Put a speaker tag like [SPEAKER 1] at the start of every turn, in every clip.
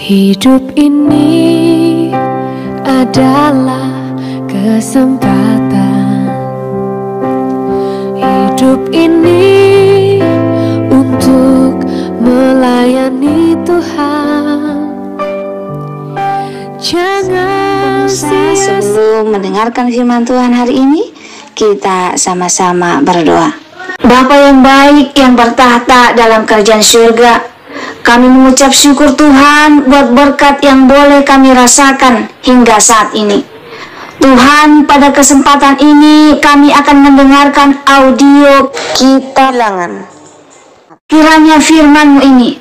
[SPEAKER 1] Hidup ini adalah kesempatan. Hidup ini untuk melayani Tuhan. Jangan sia-sia.
[SPEAKER 2] Sebelum mendengarkan firman Tuhan hari ini, kita sama-sama berdoa. Bapa yang baik yang bertahta dalam kerajaan surga, kami mengucap syukur Tuhan buat berkat yang boleh kami rasakan hingga saat ini. Tuhan, pada kesempatan ini kami akan mendengarkan audio kita bilangan. Kiranya firman-Mu ini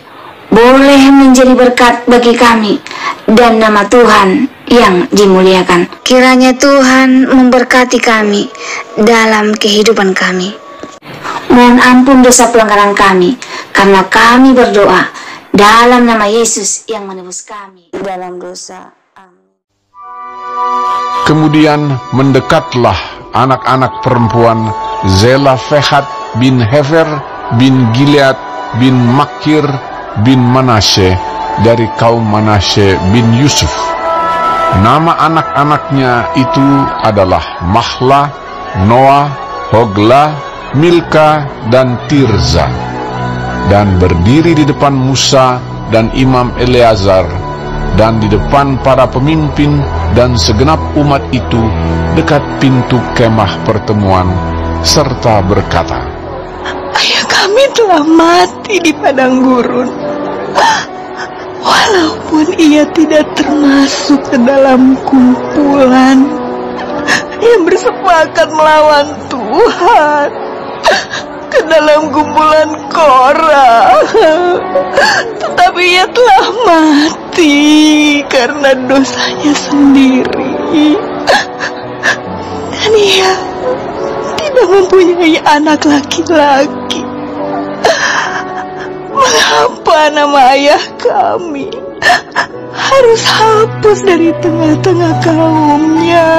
[SPEAKER 2] boleh menjadi berkat bagi kami dan nama Tuhan yang dimuliakan. Kiranya Tuhan memberkati kami dalam kehidupan kami. Mohon ampun dosa pelanggaran kami, karena kami berdoa dalam nama Yesus yang menebus kami dalam dosa. Amin.
[SPEAKER 3] Kemudian mendekatlah anak-anak perempuan Zelafehat bin Hefer bin Gilead bin Makir bin Manasye dari kaum Manasye bin Yusuf. Nama anak-anaknya itu adalah Mahla, Noah, Hogla, Milka, dan Tirza. Dan berdiri di depan Musa dan Imam Eleazar dan di depan para pemimpin dan segenap umat itu dekat pintu kemah pertemuan, serta berkata,
[SPEAKER 4] Ayah kami telah mati di padang gurun, walaupun ia tidak termasuk ke dalam kumpulan yang bersepakat melawan Tuhan, ke dalam kumpulan Korah, tetapi ia telah mati karena dosanya sendiri, dan ia tidak mempunyai anak laki-laki. Mengapa nama ayah kami harus hapus dari tengah-tengah kaumnya?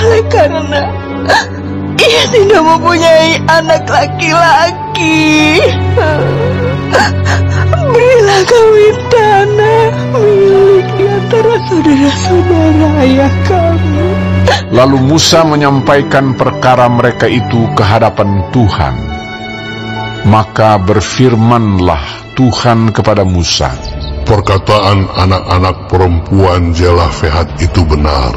[SPEAKER 4] Oleh karena ia tidak mempunyai anak laki-laki. Berilah kami tanah milik di antara saudara-saudara ayah kami.
[SPEAKER 3] Lalu Musa menyampaikan perkara mereka itu ke hadapan Tuhan. Maka berfirmanlah Tuhan kepada Musa,
[SPEAKER 5] perkataan anak-anak perempuan Zelafehat itu benar.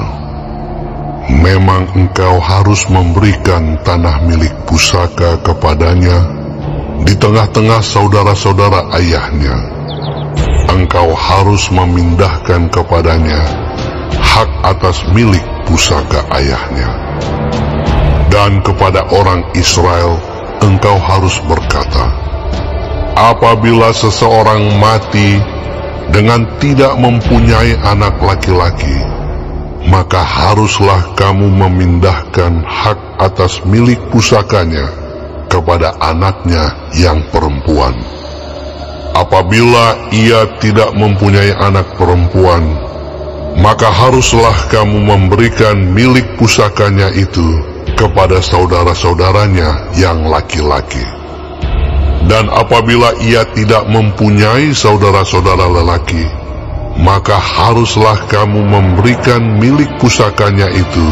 [SPEAKER 5] Memang engkau harus memberikan tanah milik pusaka kepadanya di tengah-tengah saudara-saudara ayahnya. Engkau harus memindahkan kepadanya hak atas milik pusaka ayahnya. Dan kepada orang Israel engkau harus berkata, apabila seseorang mati dengan tidak mempunyai anak laki-laki, maka haruslah kamu memindahkan hak atas milik pusakanya kepada anaknya yang perempuan. Apabila ia tidak mempunyai anak perempuan, maka haruslah kamu memberikan milik pusakanya itu kepada saudara-saudaranya yang laki-laki. Dan apabila ia tidak mempunyai saudara-saudara lelaki, maka haruslah kamu memberikan milik pusakanya itu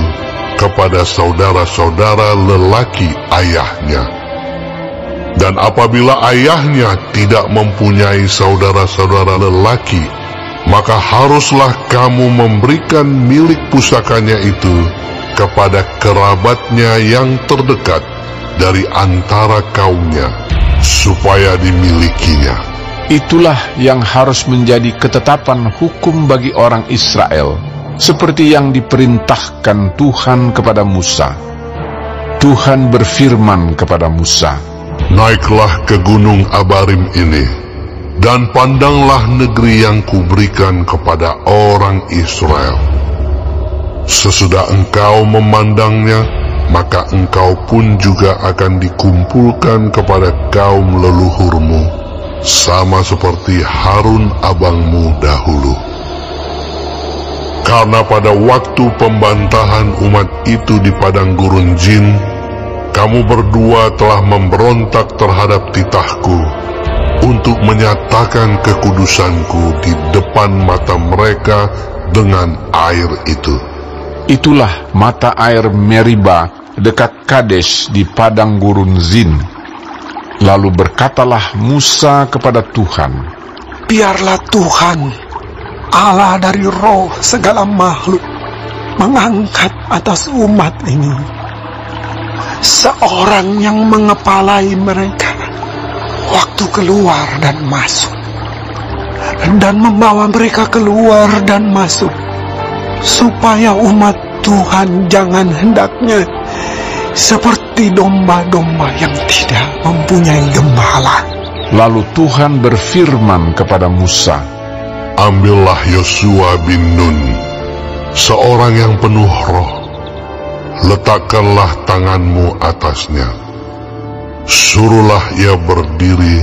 [SPEAKER 5] kepada saudara-saudara lelaki ayahnya. Dan apabila ayahnya tidak mempunyai saudara-saudara lelaki, maka haruslah kamu memberikan milik pusakanya itu kepada kerabatnya yang terdekat dari antara kaumnya, supaya dimilikinya.
[SPEAKER 3] Itulah yang harus menjadi ketetapan hukum bagi orang Israel, seperti yang diperintahkan Tuhan kepada Musa. Tuhan berfirman kepada Musa,
[SPEAKER 5] naiklah ke gunung Abarim ini, dan pandanglah negeri yang kuberikan kepada orang Israel. Sesudah engkau memandangnya, maka engkau pun juga akan dikumpulkan kepada kaum leluhurmu, sama seperti Harun abangmu dahulu. Karena pada waktu pembantahan umat itu di padang gurun Jin, kamu berdua telah memberontak terhadap titahku, untuk menyatakan kekudusanku di depan mata mereka dengan air itu.
[SPEAKER 3] Itulah mata air Meriba dekat Kades di padang gurun Zin. Lalu berkatalah Musa kepada Tuhan,
[SPEAKER 6] biarlah Tuhan, Allah dari roh segala makhluk, mengangkat atas umat ini seorang yang mengepalai mereka waktu keluar dan masuk, dan membawa mereka keluar dan masuk, supaya umat Tuhan jangan hendaknya seperti domba-domba yang tidak mempunyai gembala.
[SPEAKER 3] Lalu Tuhan berfirman kepada Musa,
[SPEAKER 5] ambillah Yosua bin Nun, seorang yang penuh roh, letakkanlah tanganmu atasnya. Suruhlah ia berdiri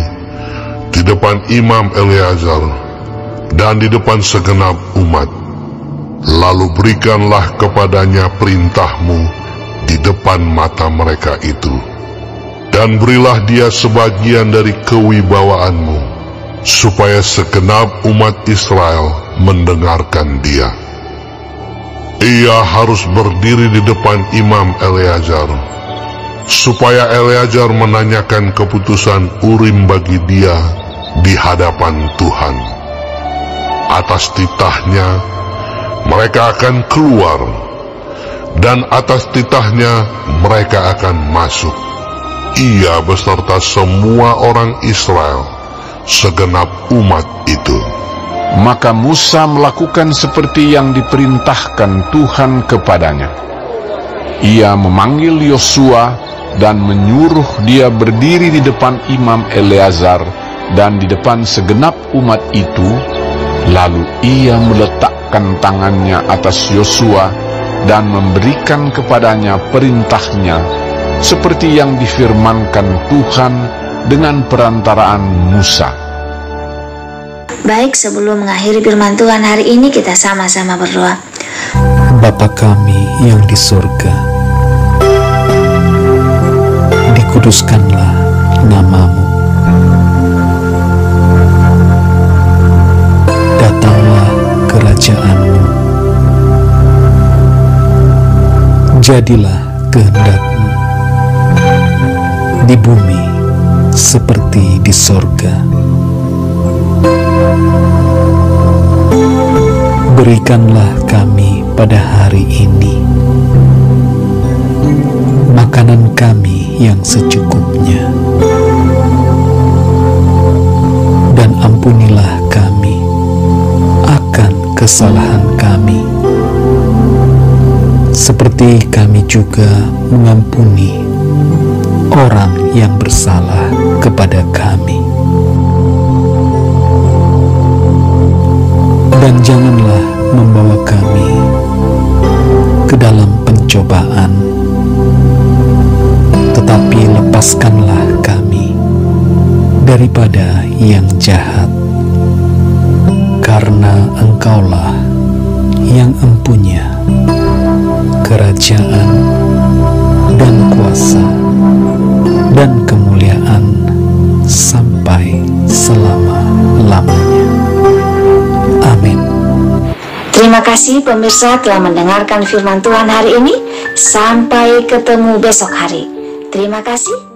[SPEAKER 5] di depan Imam Eleazar dan di depan segenap umat. Lalu berikanlah kepadanya perintahmu di depan mata mereka itu. Dan berilah dia sebagian dari kewibawaanmu, supaya segenap umat Israel mendengarkan dia. Ia harus berdiri di depan Imam Eleazar, supaya Eleazar menanyakan keputusan Urim bagi dia di hadapan Tuhan. Atas titahnya mereka akan keluar, dan atas titahnya mereka akan masuk, ia beserta semua orang Israel, segenap umat itu.
[SPEAKER 3] Maka Musa melakukan seperti yang diperintahkan Tuhan kepadanya. Ia memanggil Yosua dan menyuruh dia berdiri di depan Imam Eleazar dan di depan segenap umat itu. Lalu ia meletakkan tangannya atas Yosua dan memberikan kepadanya perintahnya, seperti yang difirmankan Tuhan dengan perantaraan Musa.
[SPEAKER 2] Baik, sebelum mengakhiri firman Tuhan hari ini, kita sama-sama berdoa.
[SPEAKER 7] Bapa kami yang di surga, dikuduskanlah nama-Mu. Datanglah kerajaan-Mu. Jadilah kehendak-Mu di bumi seperti di sorga. Berikanlah kami pada hari ini makanan kami yang secukupnya, dan ampunilah kami akan kesalahan kami, seperti kami juga mengampuni orang yang bersalah kepada kami. Dan janganlah membawa kami ke dalam pencobaan, tetapi lepaskanlah kami daripada yang jahat, karena Engkaulah yang empunya kerajaan dan kuasa dan kemuliaan sampai selama-lamanya. Amin.
[SPEAKER 2] Terima kasih pemirsa telah mendengarkan firman Tuhan hari ini. Sampai ketemu besok hari. Terima kasih.